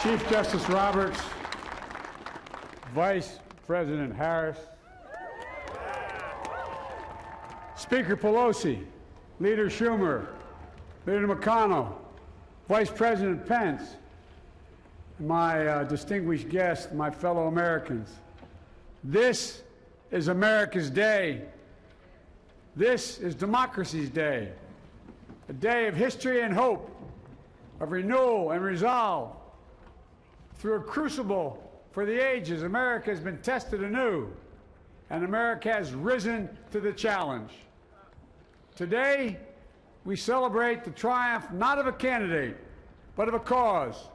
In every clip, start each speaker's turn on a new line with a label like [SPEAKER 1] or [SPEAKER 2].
[SPEAKER 1] Chief Justice Roberts, Vice President Harris, Speaker Pelosi, Leader Schumer, Leader McConnell, Vice President Pence, and my distinguished guests, my fellow Americans. This is America's day. This is democracy's day, a day of history and hope, of renewal and resolve. Through a crucible for the ages, America has been tested anew, and America has risen to the challenge. Today, we celebrate the triumph not of a candidate, but of a cause,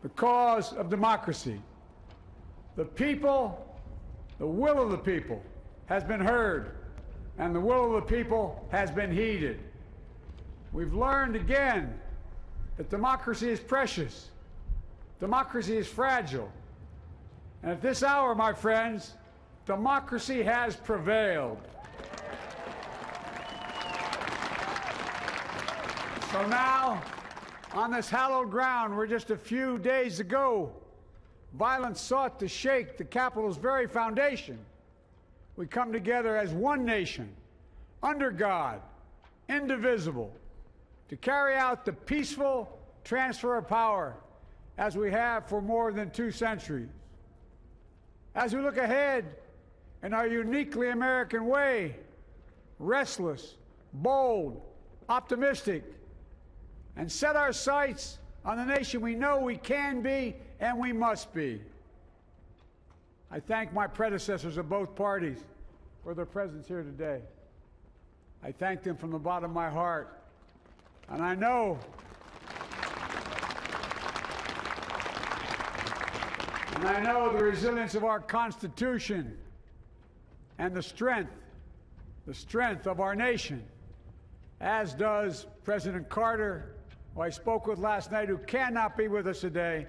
[SPEAKER 1] the cause of democracy. The people, the will of the people, has been heard, and the will of the people has been heeded. We've learned again that democracy is precious, democracy is fragile, and at this hour, my friends, democracy has prevailed. So now, on this hallowed ground where just a few days ago, violence sought to shake the Capitol's very foundation, we come together as one nation, under God, indivisible, to carry out the peaceful transfer of power as we have for more than 2 centuries. As we look ahead in our uniquely American way, restless, bold, optimistic, and set our sights on the nation we know we can be and we must be. I thank my predecessors of both parties for their presence here today. I thank them from the bottom of my heart. And I know the resilience of our Constitution and the strength of our nation, as does President Carter, who I spoke with last night, who cannot be with us today,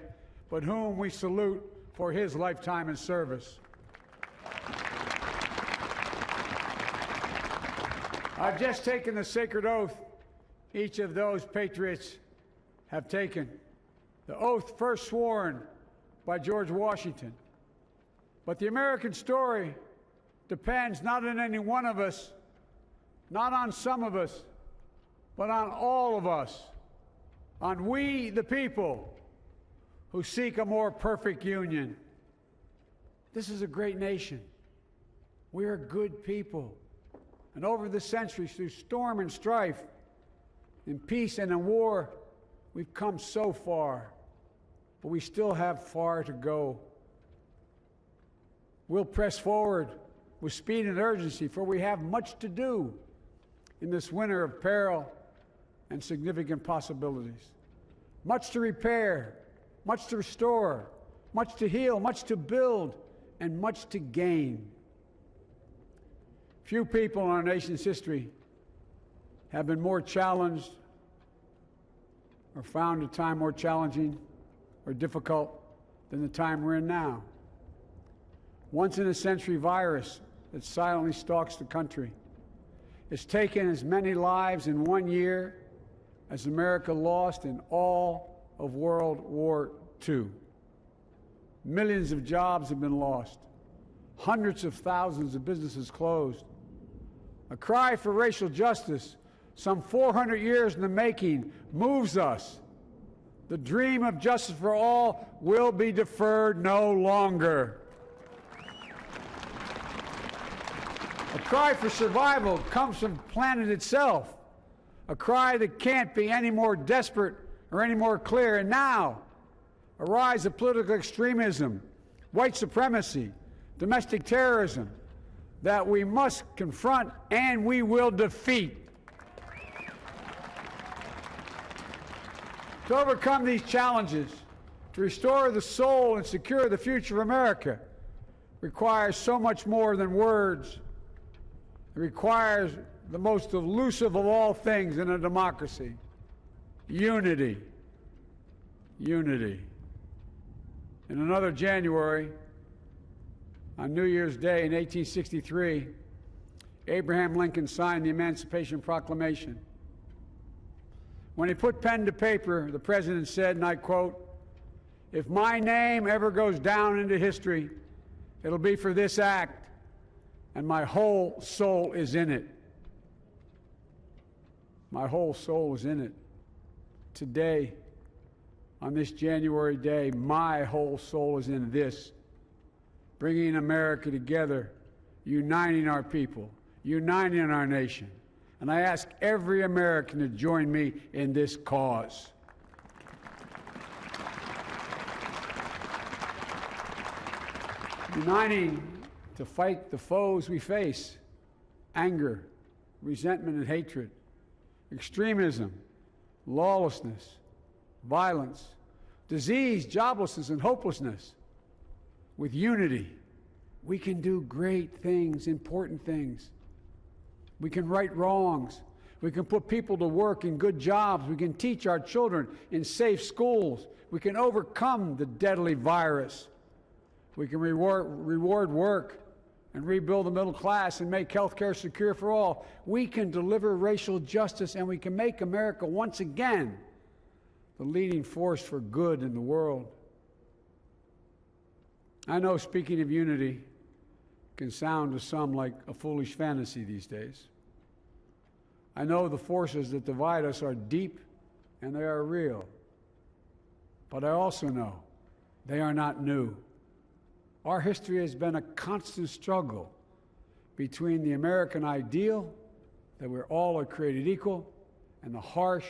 [SPEAKER 1] but whom we salute for his lifetime in service. I've just taken the sacred oath each of those patriots have taken, the oath first sworn by George Washington. But the American story depends not on any one of us, not on some of us, but on all of us, on we the people who seek a more perfect union. This is a great nation. We are good people. And over the centuries, through storm and strife, in peace and in war, we've come so far, but we still have far to go. We'll press forward with speed and urgency, for we have much to do in this winter of peril and significant possibilities. Much to repair, much to restore, much to heal, much to build, and much to gain. Few people in our nation's history have been more challenged or found a time more challenging or difficult than the time we're in now. Once-in-a-century virus that silently stalks the country. It's taken as many lives in 1 year as America lost in all of World War II. Millions of jobs have been lost. Hundreds of thousands of businesses closed. A cry for racial justice, some 400 years in the making, moves us. The dream of justice for all will be deferred no longer. A cry for survival comes from the planet itself, a cry that can't be any more desperate or any more clear. And now, a rise of political extremism, white supremacy, domestic terrorism, that we must confront and we will defeat. To overcome these challenges, to restore the soul and secure the future of America, requires so much more than words. It requires the most elusive of all things in a democracy: unity. Unity. In another January, on New Year's Day in 1863, Abraham Lincoln signed the Emancipation Proclamation. When he put pen to paper, the president said, and I quote, If my name ever goes down into history, it'll be for this act, and my whole soul is in it. My whole soul is in it. Today, on this January day, my whole soul is in this, bringing America together, uniting our people, uniting our nation. And I ask every American to join me in this cause. Uniting to fight the foes we face: anger, resentment and hatred, extremism, lawlessness, violence, disease, joblessness, and hopelessness. With unity, we can do great things, important things. We can right wrongs. We can put people to work in good jobs. We can teach our children in safe schools. We can overcome the deadly virus. We can reward work and rebuild the middle class and make health care secure for all. We can deliver racial justice, and we can make America once again the leading force for good in the world. I know speaking of unity can sound to some like a foolish fantasy these days. I know the forces that divide us are deep and they are real. But I also know they are not new. Our history has been a constant struggle between the American ideal that we're all are created equal and the harsh,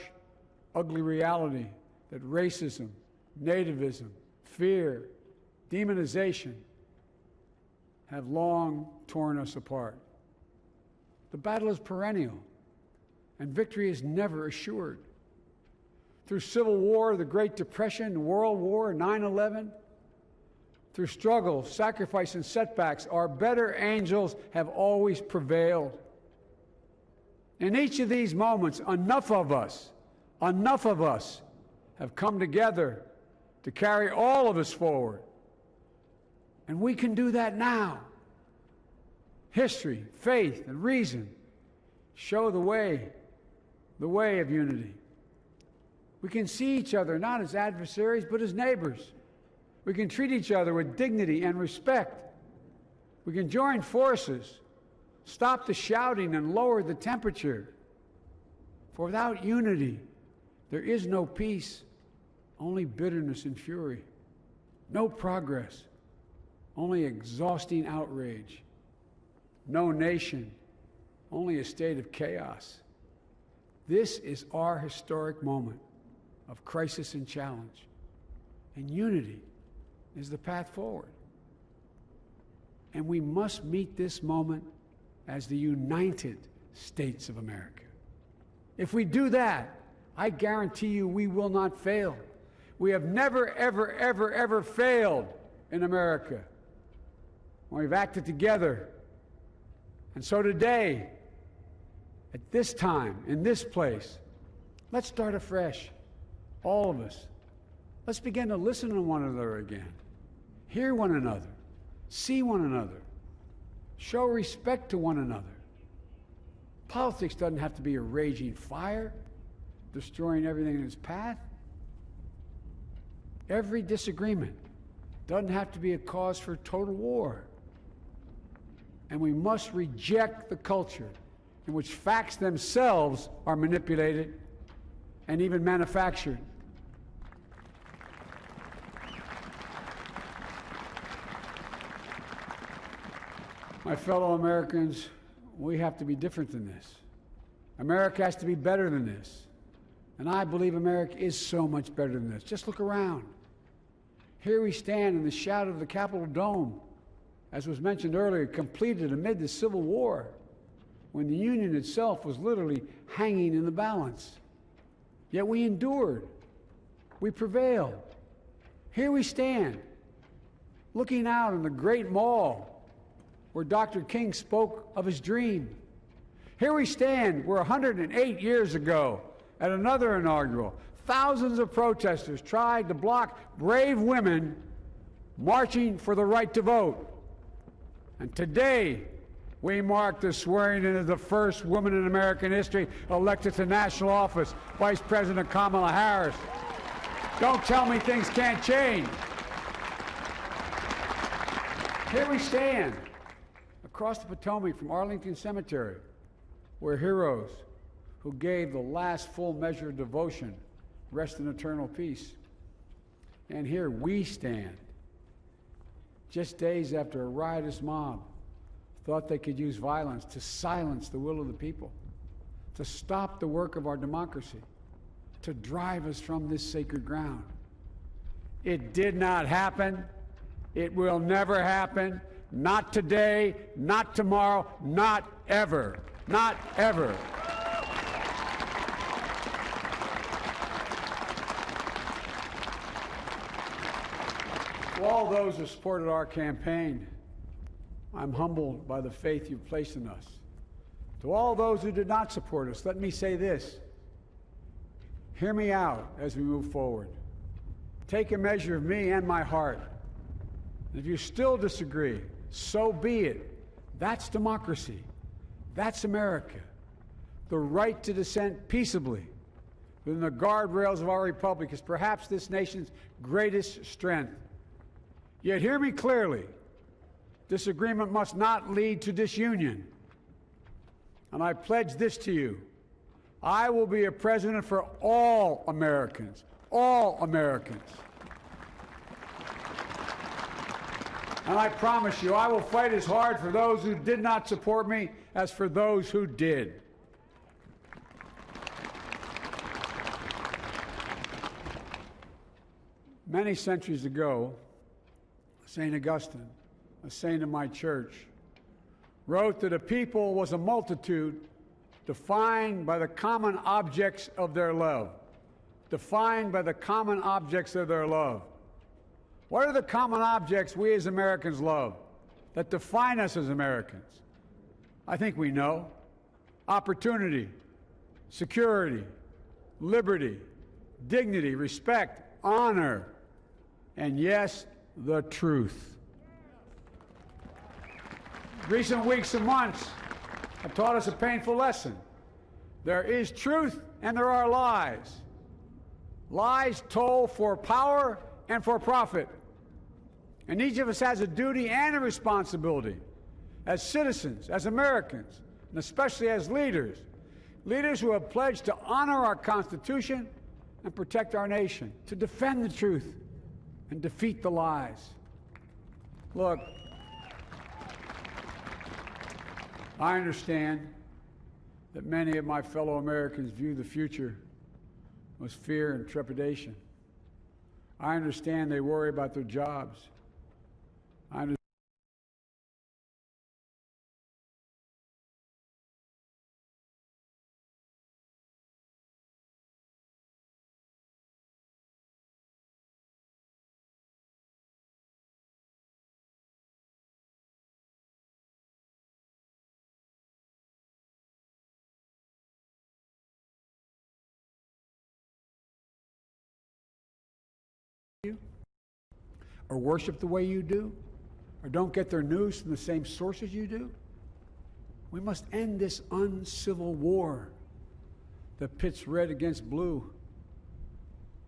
[SPEAKER 1] ugly reality that racism, nativism, fear, demonization have long torn us apart. The battle is perennial, and victory is never assured. Through Civil War, the Great Depression, World War, 9/11, through struggle, sacrifice, and setbacks, our better angels have always prevailed. In each of these moments, enough of us have come together to carry all of us forward. And we can do that now. History, faith, and reason show the way of unity. We can see each other not as adversaries, but as neighbors. We can treat each other with dignity and respect. We can join forces, stop the shouting, and lower the temperature. For without unity, there is no peace, only bitterness and fury. No progress, only exhausting outrage. No nation, only a state of chaos. This is our historic moment of crisis and challenge, and unity is the path forward. And we must meet this moment as the United States of America. If we do that, I guarantee you we will not fail. We have never, ever, ever, ever failed in America when we've acted together. And so today, at this time, in this place, let's start afresh, all of us. Let's begin to listen to one another again, hear one another, see one another, show respect to one another. Politics doesn't have to be a raging fire, destroying everything in its path. Every disagreement doesn't have to be a cause for total war. And we must reject the culture in which facts themselves are manipulated and even manufactured. My fellow Americans, we have to be different than this. America has to be better than this. And I believe America is so much better than this. Just look around. Here we stand in the shadow of the Capitol Dome, as was mentioned earlier, completed amid the Civil War, when the Union itself was literally hanging in the balance. Yet we endured. We prevailed. Here we stand, looking out on the great mall where Dr. King spoke of his dream. Here we stand where 108 years ago, at another inaugural, thousands of protesters tried to block brave women marching for the right to vote. And today, we mark the swearing in of the first woman in American history elected to national office, Vice President Kamala Harris. Don't tell me things can't change. Here we stand, across the Potomac from Arlington Cemetery, where heroes who gave the last full measure of devotion rest in eternal peace. And here we stand, just days after a riotous mob thought they could use violence to silence the will of the people, to stop the work of our democracy, to drive us from this sacred ground. It did not happen. It will never happen. Not today, not tomorrow, not ever. Not ever. To all those who supported our campaign, I'm humbled by the faith you've placed in us. To all those who did not support us, let me say this. Hear me out as we move forward. Take a measure of me and my heart. If you still disagree, so be it. That's democracy. That's America. The right to dissent peaceably within the guardrails of our republic is perhaps this nation's greatest strength. Yet hear me clearly. Disagreement must not lead to disunion. And I pledge this to you. I will be a president for all Americans. All Americans. And I promise you, I will fight as hard for those who did not support me as for those who did. Many centuries ago, St. Augustine, a saint of my church, wrote that a people was a multitude defined by the common objects of their love. Defined by the common objects of their love. What are the common objects we as Americans love that define us as Americans? I think we know. Opportunity, security, liberty, dignity, respect, honor, and yes, the truth. Recent weeks and months have taught us a painful lesson. There is truth and there are lies. Lies told for power and for profit. And each of us has a duty and a responsibility as citizens, as Americans, and especially as leaders. Leaders who have pledged to honor our Constitution and protect our nation, to defend the truth and defeat the lies. Look, I understand that many of my fellow Americans view the future with fear and trepidation. I understand they worry about their jobs. I understand you, or worship the way you do, or don't get their news from the same sources you do. We must end this uncivil war that pits red against blue,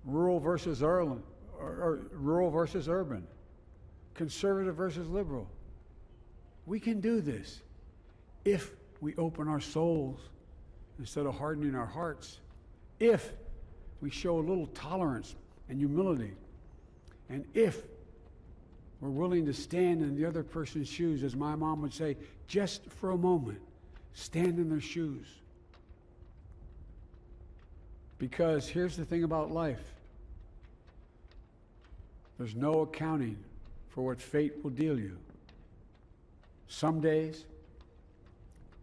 [SPEAKER 1] rural versus urban, or rural versus urban, conservative versus liberal. We can do this if we open our souls instead of hardening our hearts, if we show a little tolerance and humility, and if we're willing to stand in the other person's shoes, as my mom would say, just for a moment, stand in their shoes. Because here's the thing about life. There's no accounting for what fate will deal you. Some days,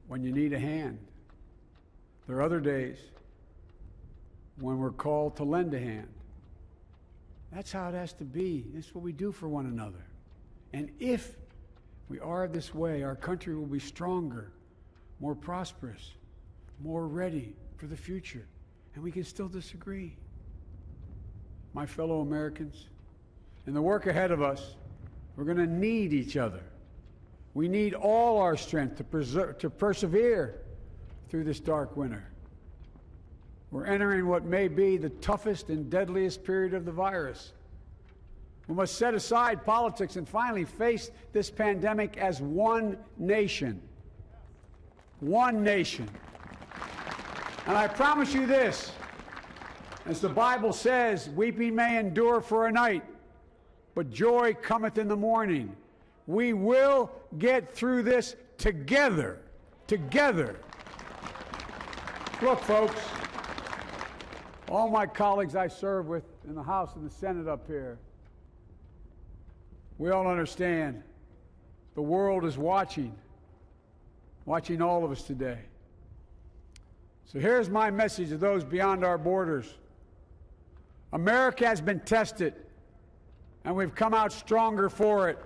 [SPEAKER 1] when you need a hand. There are other days when we're called to lend a hand. That's how it has to be. That's what we do for one another. And if we are this way, our country will be stronger, more prosperous, more ready for the future. And we can still disagree. My fellow Americans, in the work ahead of us, we're going to need each other. We need all our strength to persevere through this dark winter. We're entering what may be the toughest and deadliest period of the virus. We must set aside politics and finally face this pandemic as one nation. One nation. And I promise you this, as the Bible says, weeping may endure for a night, but joy cometh in the morning. We will get through this together. Together. Look, folks, all my colleagues I serve with in the House and the Senate up here, we all understand the world is watching all of us today. So here's my message to those beyond our borders. America has been tested, and we've come out stronger for it.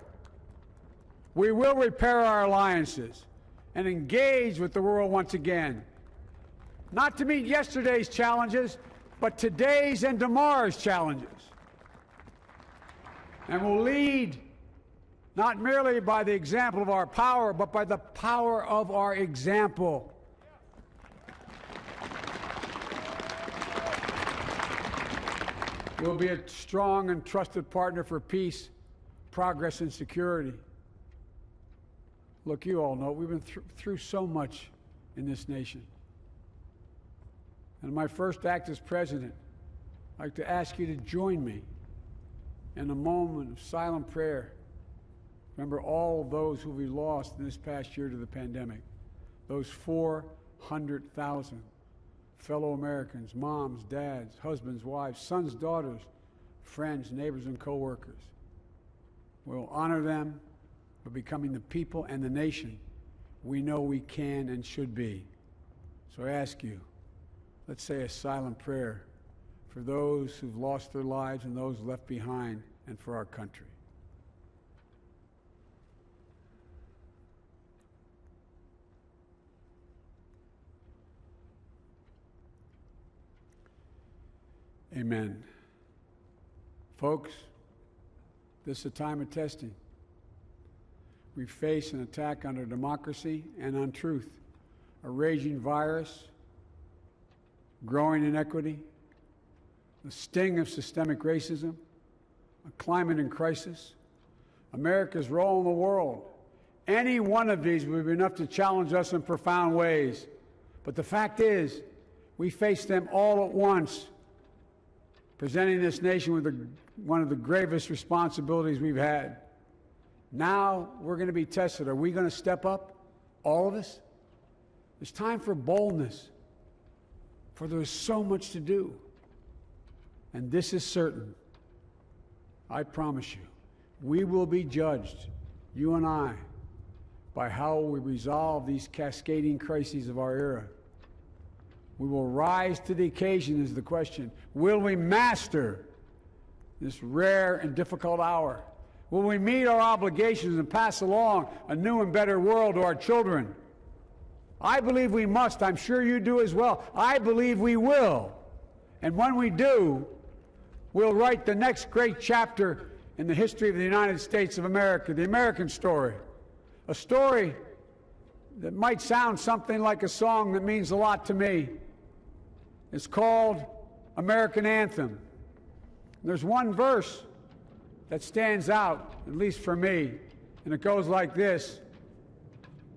[SPEAKER 1] We will repair our alliances and engage with the world once again, not to meet yesterday's challenges, but today's and tomorrow's challenges. And we'll lead not merely by the example of our power, but by the power of our example. We'll be a strong and trusted partner for peace, progress, and security. Look, you all know we've been through so much in this nation. And my first act as president, I'd like to ask you to join me in a moment of silent prayer. Remember all of those who we lost in this past year to the pandemic. Those 400,000 fellow Americans, moms, dads, husbands, wives, sons, daughters, friends, neighbors, and co-workers. We'll honor them for becoming the people and the nation we know we can and should be. So I ask you, let's say a silent prayer for those who've lost their lives and those left behind, and for our country. Amen. Folks, this is a time of testing. We face an attack on our democracy and on truth, a raging virus, growing inequity, the sting of systemic racism, a climate in crisis, America's role in the world. Any one of these would be enough to challenge us in profound ways. But the fact is, we face them all at once, presenting this nation with one of the gravest responsibilities we've had. Now we're going to be tested. Are we going to step up, all of us? It's time for boldness, for there's so much to do. And this is certain. I promise you, we will be judged, you and I, by how we resolve these cascading crises of our era. We will rise to the occasion is the question. Will we master this rare and difficult hour? Will we meet our obligations and pass along a new and better world to our children? I believe we must. I'm sure you do as well. I believe we will. And when we do, we'll write the next great chapter in the history of the United States of America, the American story. A story that might sound something like a song that means a lot to me. It's called American Anthem. There's one verse that stands out, at least for me, and it goes like this.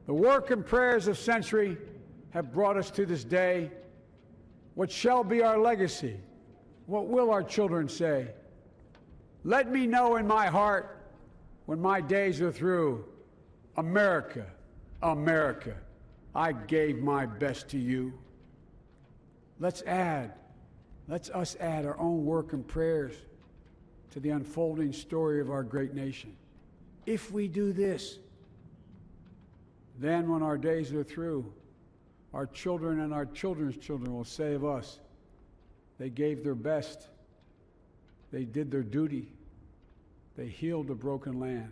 [SPEAKER 1] The work and prayers of century have brought us to this day. What shall be our legacy? What will our children say? Let me know in my heart when my days are through. America, America, I gave my best to you. Let's us add our own work and prayers to the unfolding story of our great nation. If we do this, then when our days are through, our children and our children's children will say of us, they gave their best, they did their duty, they healed a broken land.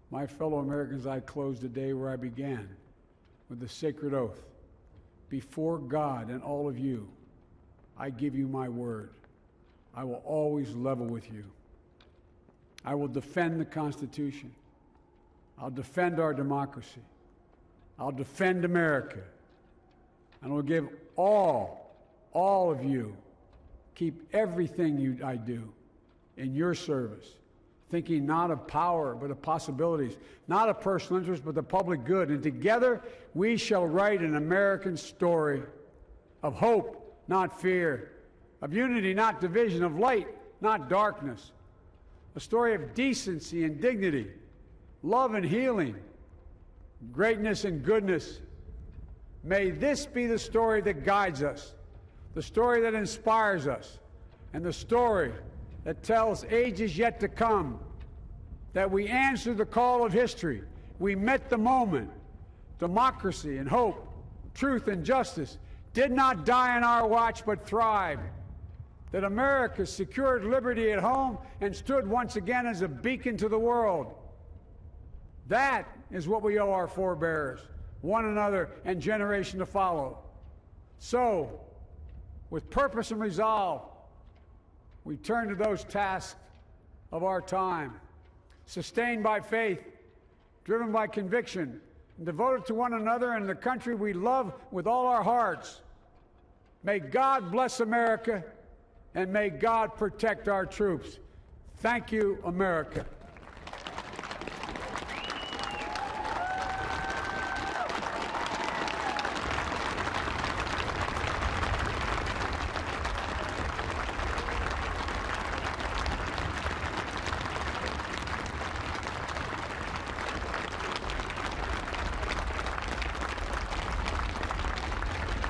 [SPEAKER 1] My fellow Americans, I close the day where I began, with the sacred oath. Before God and all of you, I give you my word. I will always level with you. I will defend the Constitution. I'll defend our democracy. I'll defend America. and will give all of you, keep everything I do in your service, thinking not of power, but of possibilities, not of personal interest, but the public good. And together we shall write an American story of hope, not fear, of unity, not division, of light, not darkness, a story of decency and dignity, love and healing, greatness and goodness. May this be the story that guides us, the story that inspires us, and the story that tells ages yet to come that we answered the call of history. We met the moment. Democracy and hope, truth and justice did not die on our watch but thrived. That America secured liberty at home and stood once again as a beacon to the world. That is what we owe our forebears, one another, and generation to follow. So, with purpose and resolve, we turn to those tasks of our time, sustained by faith, driven by conviction, and devoted to one another and the country we love with all our hearts. May God bless America, and may God protect our troops. Thank you, America.